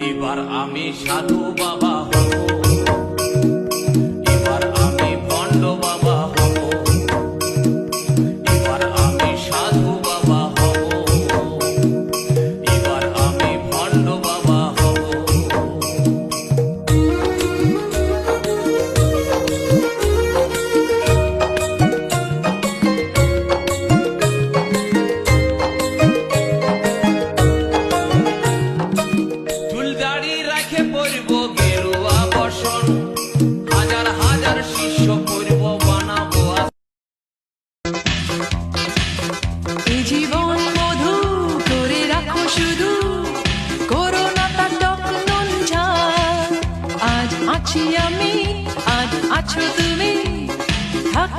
এবার আমি সাধু বাবা হব, এবার আমি ভণ্ড বাবা হব, এবার আমি সাধু বাবা হব, এবার আমি ভণ্ড বাবা হব। চুল দাড়ি রাখে পরিব গেরুয়া বসন, হাজার হাজার শিষ্য করিব বানাবো। এই জীবন মধু করে রাখো শুধু, করোনা তার টক নুন ঝাল। আজ আছি আমি, আজ আছো তুমি, থাক